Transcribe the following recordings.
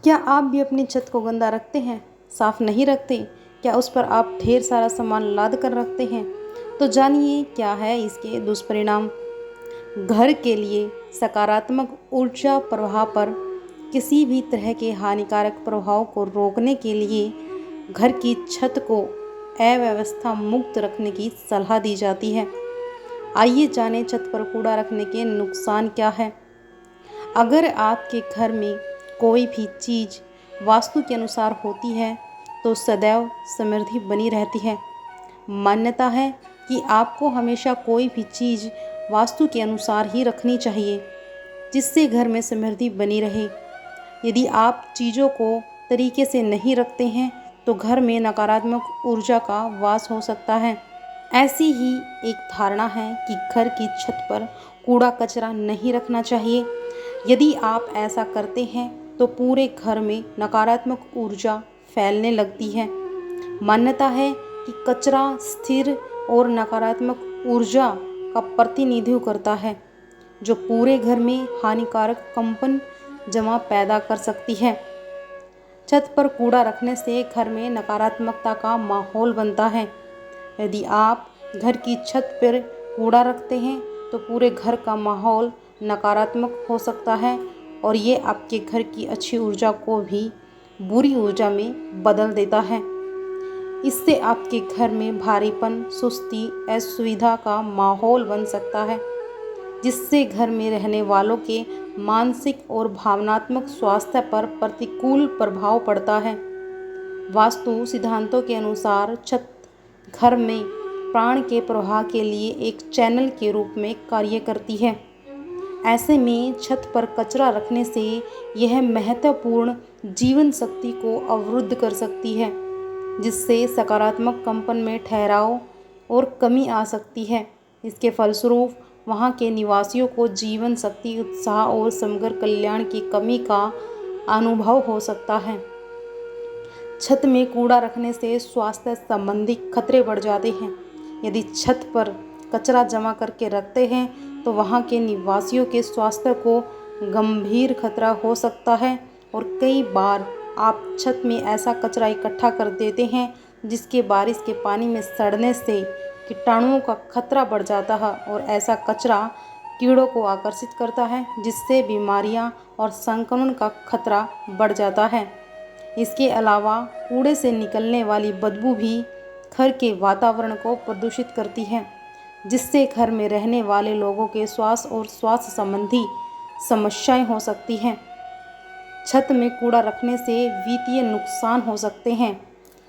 क्या आप भी अपनी छत को गंदा रखते हैं, साफ नहीं रखते? क्या उस पर आप ढेर सारा सामान लाद कर रखते हैं? तो जानिए क्या है इसके दुष्परिणाम। घर के लिए सकारात्मक ऊर्जा प्रवाह पर किसी भी तरह के हानिकारक प्रभाव को रोकने के लिए घर की छत को अव्यवस्था मुक्त रखने की सलाह दी जाती है। आइए जानें छत पर कूड़ा रखने के नुकसान क्या है। अगर आपके घर में कोई भी चीज़ वास्तु के अनुसार होती है तो सदैव समृद्धि बनी रहती है। मान्यता है कि आपको हमेशा कोई भी चीज़ वास्तु के अनुसार ही रखनी चाहिए, जिससे घर में समृद्धि बनी रहे। यदि आप चीज़ों को तरीके से नहीं रखते हैं तो घर में नकारात्मक ऊर्जा का वास हो सकता है। ऐसी ही एक धारणा है कि घर की छत पर कूड़ा कचरा नहीं रखना चाहिए। यदि आप ऐसा करते हैं तो पूरे घर में नकारात्मक ऊर्जा फैलने लगती है। मान्यता है कि कचरा स्थिर और नकारात्मक ऊर्जा का प्रतिनिधित्व करता है, जो पूरे घर में हानिकारक कंपन जमा पैदा कर सकती है। छत पर कूड़ा रखने से घर में नकारात्मकता का माहौल बनता है। यदि आप घर की छत पर कूड़ा रखते हैं तो पूरे घर का माहौल नकारात्मक हो सकता है और ये आपके घर की अच्छी ऊर्जा को भी बुरी ऊर्जा में बदल देता है। इससे आपके घर में भारीपन, सुस्ती, असुविधा का माहौल बन सकता है, जिससे घर में रहने वालों के मानसिक और भावनात्मक स्वास्थ्य पर प्रतिकूल प्रभाव पड़ता है। वास्तु सिद्धांतों के अनुसार छत घर में प्राण के प्रवाह के लिए एक चैनल के रूप में कार्य करती है। ऐसे में छत पर कचरा रखने से यह महत्वपूर्ण जीवन शक्ति को अवरुद्ध कर सकती है, जिससे सकारात्मक कंपन में ठहराव और कमी आ सकती है। इसके फलस्वरूप वहां के निवासियों को जीवन शक्ति, उत्साह और समग्र कल्याण की कमी का अनुभव हो सकता है। छत में कूड़ा रखने से स्वास्थ्य संबंधी खतरे बढ़ जाते हैं। यदि छत पर कचरा जमा करके रखते हैं तो वहां के निवासियों के स्वास्थ्य को गंभीर खतरा हो सकता है और कई बार आप छत में ऐसा कचरा इकट्ठा कर देते हैं जिसके बारिश के पानी में सड़ने से कीटाणुओं का खतरा बढ़ जाता है और ऐसा कचरा कीड़ों को आकर्षित करता है, जिससे बीमारियां और संक्रमण का खतरा बढ़ जाता है। इसके अलावा कूड़े से निकलने वाली बदबू भी घर के वातावरण को प्रदूषित करती है, जिससे घर में रहने वाले लोगों के स्वास्थ्य और स्वास्थ्य संबंधी समस्याएं हो सकती हैं। छत में कूड़ा रखने से वित्तीय नुकसान हो सकते हैं।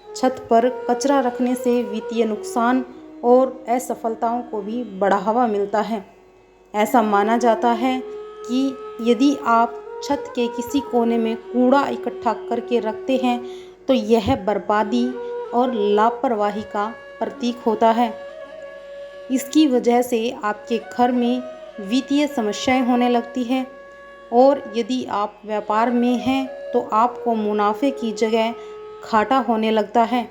छत पर कचरा रखने से वित्तीय नुकसान और असफलताओं को भी बढ़ावा मिलता है। ऐसा माना जाता है कि यदि आप छत के किसी कोने में कूड़ा इकट्ठा करके रखते हैं तो यह बर्बादी और लापरवाही का प्रतीक होता है। इसकी वजह से आपके घर में वित्तीय समस्याएं होने लगती हैं और यदि आप व्यापार में हैं तो आपको मुनाफे की जगह घाटा होने लगता है,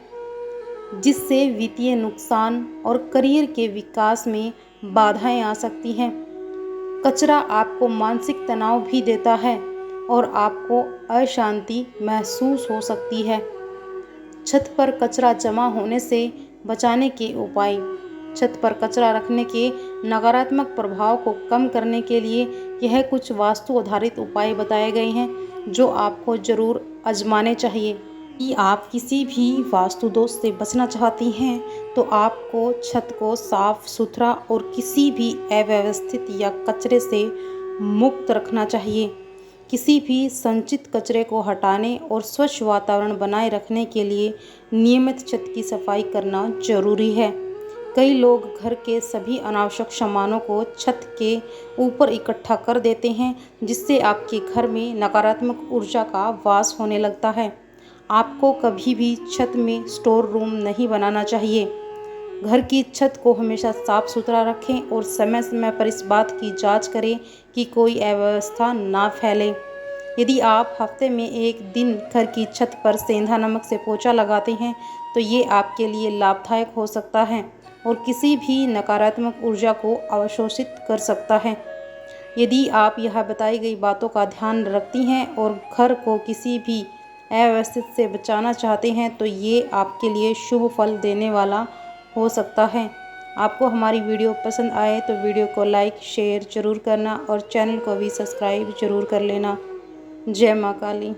जिससे वित्तीय नुकसान और करियर के विकास में बाधाएं आ सकती हैं। कचरा आपको मानसिक तनाव भी देता है और आपको अशांति महसूस हो सकती है। छत पर कचरा जमा होने से बचाने के उपाय। छत पर कचरा रखने के नकारात्मक प्रभाव को कम करने के लिए यह कुछ वास्तु आधारित उपाय बताए गए हैं जो आपको ज़रूर आजमाने चाहिए। कि आप किसी भी वास्तु दोष से बचना चाहती हैं तो आपको छत को साफ सुथरा और किसी भी अव्यवस्थित या कचरे से मुक्त रखना चाहिए। किसी भी संचित कचरे को हटाने और स्वच्छ वातावरण बनाए रखने के लिए नियमित छत की सफाई करना जरूरी है। कई लोग घर के सभी अनावश्यक सामानों को छत के ऊपर इकट्ठा कर देते हैं, जिससे आपके घर में नकारात्मक ऊर्जा का वास होने लगता है। आपको कभी भी छत में स्टोर रूम नहीं बनाना चाहिए। घर की छत को हमेशा साफ सुथरा रखें और समय समय पर इस बात की जांच करें कि कोई अव्यवस्था ना फैले। यदि आप हफ्ते में एक दिन घर की छत पर सेंधा नमक से पोछा लगाते हैं तो ये आपके लिए लाभदायक हो सकता है और किसी भी नकारात्मक ऊर्जा को अवशोषित कर सकता है। यदि आप यह बताई गई बातों का ध्यान रखती हैं और घर को किसी भी अव्यवस्थित से बचाना चाहते हैं तो ये आपके लिए शुभ फल देने वाला हो सकता है। आपको हमारी वीडियो पसंद आए तो वीडियो को लाइक शेयर ज़रूर करना और चैनल को भी सब्सक्राइब ज़रूर कर लेना। जय माँ काली।